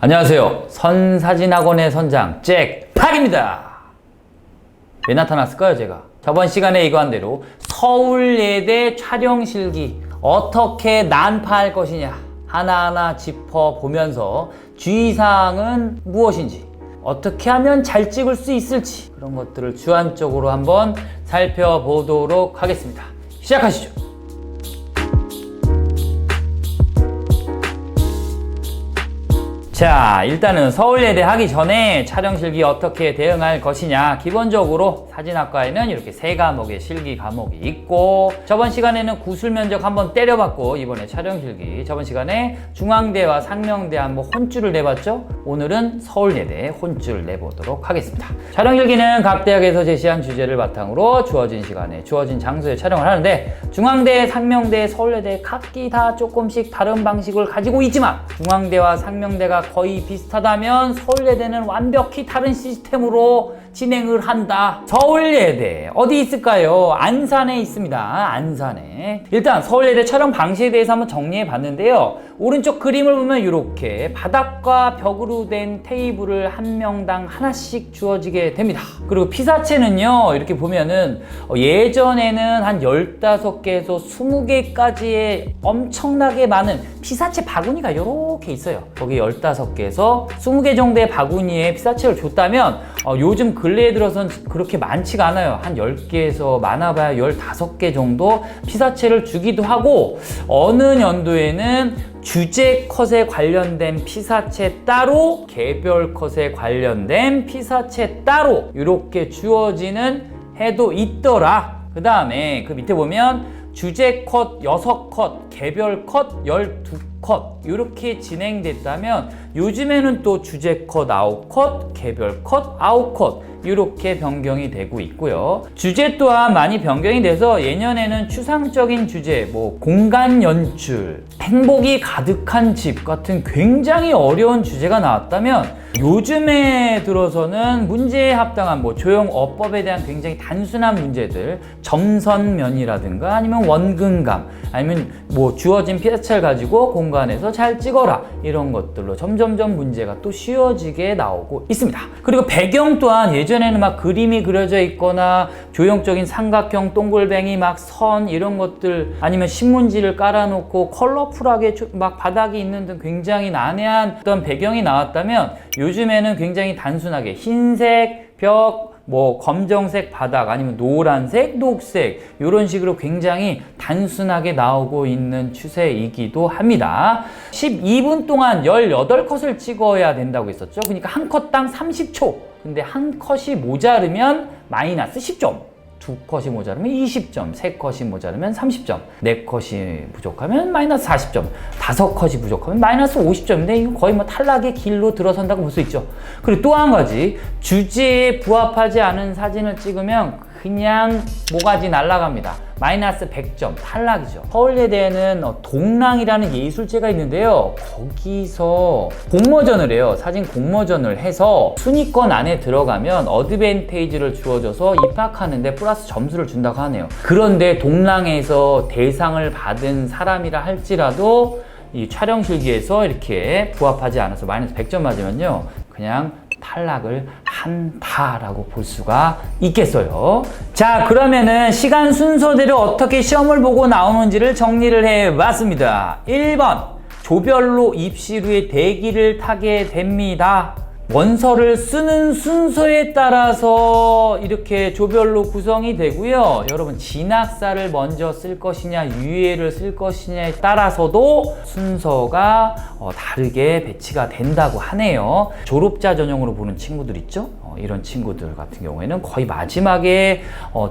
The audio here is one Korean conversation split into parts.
안녕하세요. 선사진학원의 선장 잭팍입니다. 왜 나타났을까요, 제가? 저번 시간에 예고한 대로 서울예대 촬영실기 어떻게 난파할 것이냐 하나하나 짚어보면서 주의사항은 무엇인지, 어떻게 하면 잘 찍을 수 있을지, 그런 것들을 주안적으로 한번 살펴보도록 하겠습니다. 시작하시죠. 자, 일단은 서울예대 하기 전에 촬영실기 어떻게 대응할 것이냐. 기본적으로 사진학과에는 이렇게 세 과목의 실기 과목이 있고, 저번 시간에는 구술면적 한번 때려봤고, 이번에 촬영실기, 저번 시간에 중앙대와 상명대 한번 혼줄을 내봤죠. 오늘은 서울예대 혼줄을 내보도록 하겠습니다. 촬영실기는 각 대학에서 제시한 주제를 바탕으로 주어진 시간에 주어진 장소에 촬영을 하는데, 중앙대, 상명대, 서울예대 각기 다 조금씩 다른 방식을 가지고 있지만, 중앙대와 상명대가 거의 비슷하다면 서울예대는 완벽히 다른 시스템으로 진행을 한다. 서울예대 어디 있을까요? 안산에 있습니다. 안산에. 일단 서울예대 촬영 방식에 대해서 한번 정리해 봤는데요. 오른쪽 그림을 보면 이렇게 바닥과 벽으로 된 테이블을 한 명당 하나씩 주어지게 됩니다. 그리고 피사체는요, 이렇게 보면은 예전에는 한 15개에서 20개까지의 엄청나게 많은 피사체 바구니가 이렇게 있어요. 거기 15개에서 20개 정도의 바구니에 피사체를 줬다면 요즘 근래에 들어선 그렇게 많지가 않아요. 한 10개에서 많아봐야 15개 정도 피사체를 주기도 하고, 어느 연도에는 주제 컷에 관련된 피사체 따로, 개별 컷에 관련된 피사체 따로 이렇게 주어지는 해도 있더라. 그 다음에 그 밑에 보면 주제 컷 6컷, 개별 컷 12컷 이렇게 진행됐다면, 요즘에는 또 주제 컷 9컷, 개별 컷 9컷 이렇게 변경이 되고 있고요. 주제 또한 많이 변경이 돼서 예년에는 추상적인 주제, 공간 연출, 행복이 가득한 집 같은 굉장히 어려운 주제가 나왔다면, 요즘에 들어서는 문제에 합당한 조형어법에 대한 굉장히 단순한 문제들, 점선면이라든가 아니면 원근감, 아니면 주어진 피사체를 가지고 공간에서 잘 찍어라, 이런 것들로 점점점 문제가 또 쉬워지게 나오고 있습니다. 그리고 배경 또한 예전에는 막 그림이 그려져 있거나 조형적인 삼각형, 동글뱅이, 막 선 이런 것들, 아니면 신문지를 깔아놓고 컬러풀하게 막 바닥이 있는 등 굉장히 난해한 어떤 배경이 나왔다면, 요즘에는 굉장히 단순하게 흰색 벽, 검정색 바닥, 아니면 노란색, 녹색 이런 식으로 굉장히 단순하게 나오고 있는 추세이기도 합니다. 12분 동안 18컷을 찍어야 된다고 했었죠. 그러니까 한 컷당 30초. 근데 한 컷이 모자르면 마이너스 10점. 2컷이 모자르면 20점, 3컷이 모자르면 30점, 4컷이 부족하면 마이너스 40점, 5컷이 부족하면 마이너스 50점인데 이거 거의 탈락의 길로 들어선다고 볼 수 있죠. 그리고 또 한 가지, 주제에 부합하지 않은 사진을 찍으면 그냥 모가지 날아갑니다. 마이너스 100점, 탈락이죠. 서울예대에는 동랑이라는 예술제가 있는데요. 거기서 공모전을 해요. 사진 공모전을 해서 순위권 안에 들어가면 어드밴테이지를 주어져서 입학하는데 플러스 점수를 준다고 하네요. 그런데 동랑에서 대상을 받은 사람이라 할지라도 이 촬영실기에서 이렇게 부합하지 않아서 마이너스 100점 맞으면요, 그냥 탈락을 한다라고 볼 수가 있겠어요. 자, 그러면은 시간 순서대로 어떻게 시험을 보고 나오는지를 정리를 해봤습니다. 1번, 조별로 입시 후에 대기를 타게 됩니다. 원서를 쓰는 순서에 따라서 이렇게 조별로 구성이 되고요. 여러분, 진학사를 먼저 쓸 것이냐 유예를 쓸 것이냐에 따라서도 순서가 다르게 배치가 된다고 하네요. 졸업자 전형으로 보는 친구들 있죠? 이런 친구들 같은 경우에는 거의 마지막에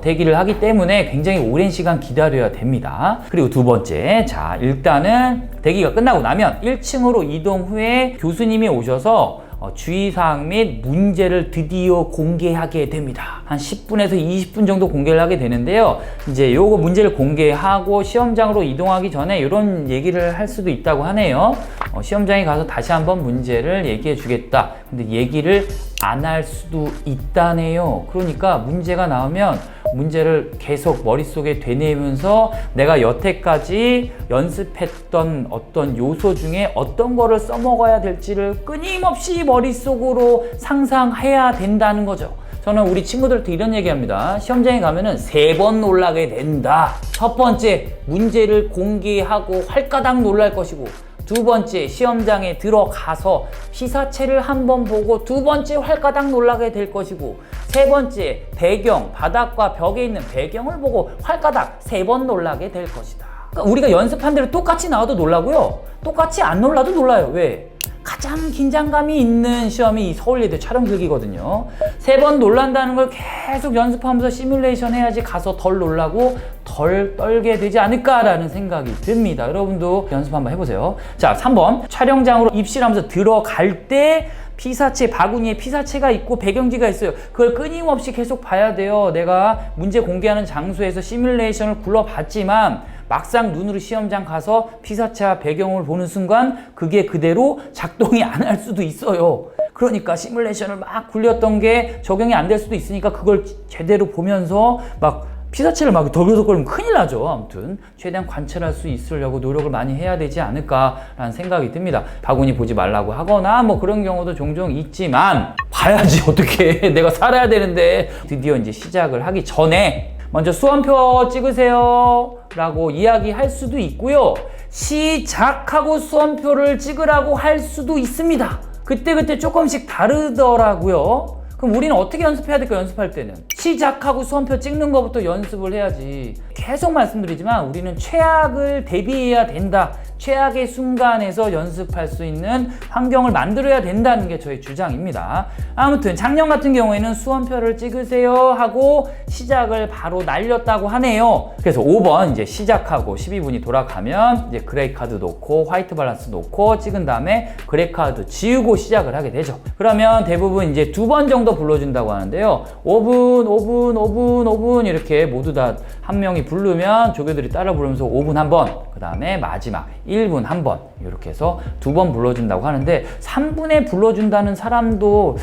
대기를 하기 때문에 굉장히 오랜 시간 기다려야 됩니다. 그리고 두 번째, 자, 일단은 대기가 끝나고 나면 1층으로 이동 후에 교수님이 오셔서 주의사항 및 문제를 드디어 공개하게 됩니다. 한 10분에서 20분 정도 공개를 하게 되는데요. 이제 요거 문제를 공개하고 시험장으로 이동하기 전에 이런 얘기를 할 수도 있다고 하네요. 시험장에 가서 다시 한번 문제를 얘기해 주겠다. 근데 얘기를 안 할 수도 있다네요. 그러니까 문제가 나오면 문제를 계속 머릿속에 되뇌면서 내가 여태까지 연습했던 어떤 요소 중에 어떤 거를 써먹어야 될지를 끊임없이 머릿속으로 상상해야 된다는 거죠. 저는 우리 친구들한테 이런 얘기합니다. 시험장에 가면은 3번 놀라게 된다. 첫 번째, 문제를 공개하고 활가닥 놀랄 것이고, 두 번째, 시험장에 들어가서 피사체를 한번 보고 두 번째 활가닥 놀라게 될 것이고, 세 번째, 배경, 바닥과 벽에 있는 배경을 보고 활가닥 3번 놀라게 될 것이다. 그러니까 우리가 연습한 대로 똑같이 나와도 놀라고요. 똑같이 안 놀라도 놀라요. 왜? 가장 긴장감이 있는 시험이 이 서울예대 촬영필기거든요. 3번 놀란다는 걸 계속 연습하면서 시뮬레이션 해야지 가서 덜 놀라고 덜 떨게 되지 않을까라는 생각이 듭니다. 여러분도 연습 한번 해보세요. 자, 3번. 촬영장으로 입실하면서 들어갈 때 피사체, 바구니에 피사체가 있고 배경지가 있어요. 그걸 끊임없이 계속 봐야 돼요. 내가 문제 공개하는 장소에서 시뮬레이션을 굴러봤지만 막상 눈으로 시험장 가서 피사체와 배경을 보는 순간 그게 그대로 작동이 안 할 수도 있어요. 그러니까 시뮬레이션을 막 굴렸던 게 적용이 안 될 수도 있으니까 그걸 제대로 보면서 막 피사체를 막 덜덜덜거리면 큰일 나죠. 아무튼 최대한 관찰할 수 있으려고 노력을 많이 해야 되지 않을까라는 생각이 듭니다. 바구니 보지 말라고 하거나 뭐 그런 경우도 종종 있지만 봐야지 어떻게 내가 살아야 되는데. 드디어 이제 시작을 하기 전에 먼저 수험표 찍으세요 라고 이야기할 수도 있고요. 시작하고 수험표를 찍으라고 할 수도 있습니다. 그때그때 조금씩 다르더라고요. 그럼 우리는 어떻게 연습해야 될까? 연습할 때는 시작하고 수험표 찍는 것부터 연습을 해야지. 계속 말씀드리지만 우리는 최악을 대비해야 된다. 최악의 순간에서 연습할 수 있는 환경을 만들어야 된다는 게 저의 주장입니다. 아무튼 작년 같은 경우에는 수험표를 찍으세요 하고 시작을 바로 날렸다고 하네요. 그래서 5번 이제 시작하고 12분이 돌아가면 이제 그레이 카드 놓고 화이트 밸런스 놓고 찍은 다음에 그레이 카드 지우고 시작을 하게 되죠. 그러면 대부분 이제 2번 정도 불러준다고 하는데요. 5분, 5분, 5분, 5분 이렇게 모두 다 한 명이 부르면 조교들이 따라 부르면서 5분 한 번, 그 다음에 마지막 1분 한 번 이렇게 해서 2번 불러준다고 하는데 3분에 불러준다는 사람도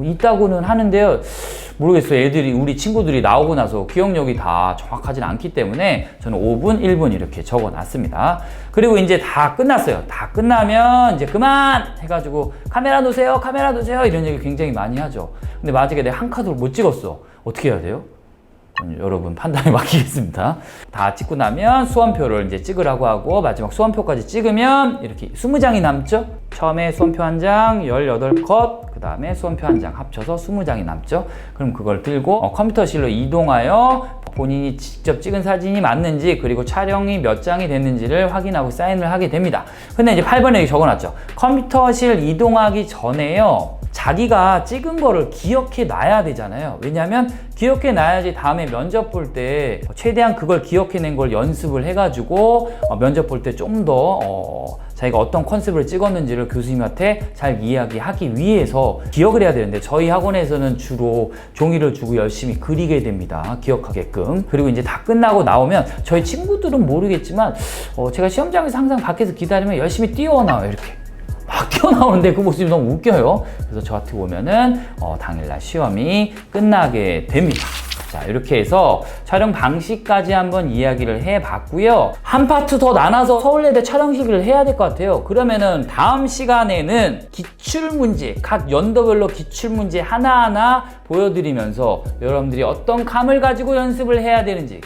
있다고는 하는데요. 모르겠어요. 애들이, 우리 친구들이 나오고 나서 기억력이 다 정확하진 않기 때문에 저는 5분, 1분 이렇게 적어 놨습니다. 그리고 이제 다 끝났어요. 다 끝나면 이제 그만 해가지고 카메라 놓으세요, 카메라 놓으세요 이런 얘기 굉장히 많이 하죠. 근데 만약에 내가 한 카드를 못 찍었어. 어떻게 해야 돼요? 여러분 판단에 맡기겠습니다. 다 찍고 나면 수험표를 이제 찍으라고 하고 마지막 수험표까지 찍으면 이렇게 20장이 남죠? 처음에 수험표 한 장, 18컷, 그 다음에 수험표 한 장 합쳐서 20장이 남죠? 그럼 그걸 들고 컴퓨터실로 이동하여 본인이 직접 찍은 사진이 맞는지 그리고 촬영이 몇 장이 됐는지를 확인하고 사인을 하게 됩니다. 근데 이제 8번에 적어놨죠. 컴퓨터실 이동하기 전에요. 자기가 찍은 거를 기억해 놔야 되잖아요. 왜냐하면 기억해 놔야지 다음에 면접 볼 때 최대한 그걸 기억해낸 걸 연습을 해가지고 면접 볼 때 좀 더 자기가 어떤 컨셉을 찍었는지를 교수님한테 잘 이야기하기 위해서 기억을 해야 되는데 저희 학원에서는 주로 종이를 주고 열심히 그리게 됩니다. 기억하게끔. 그리고 이제 다 끝나고 나오면 저희 친구들은 모르겠지만 제가 시험장에서 항상 밖에서 기다리면 열심히 뛰어나와요. 이렇게. 막 튀어나오는데 그 모습이 너무 웃겨요. 그래서 저한테 오면은 당일날 시험이 끝나게 됩니다. 자, 이렇게 해서 촬영 방식까지 한번 이야기를 해봤고요. 한 파트 더 나눠서 서울예대 촬영 시기를 해야 될 것 같아요. 그러면은 다음 시간에는 기출문제, 각 연도별로 기출문제 하나하나 보여드리면서 여러분들이 어떤 감을 가지고 연습을 해야 되는지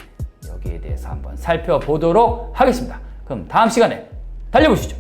여기에 대해서 한번 살펴보도록 하겠습니다. 그럼 다음 시간에 달려보시죠.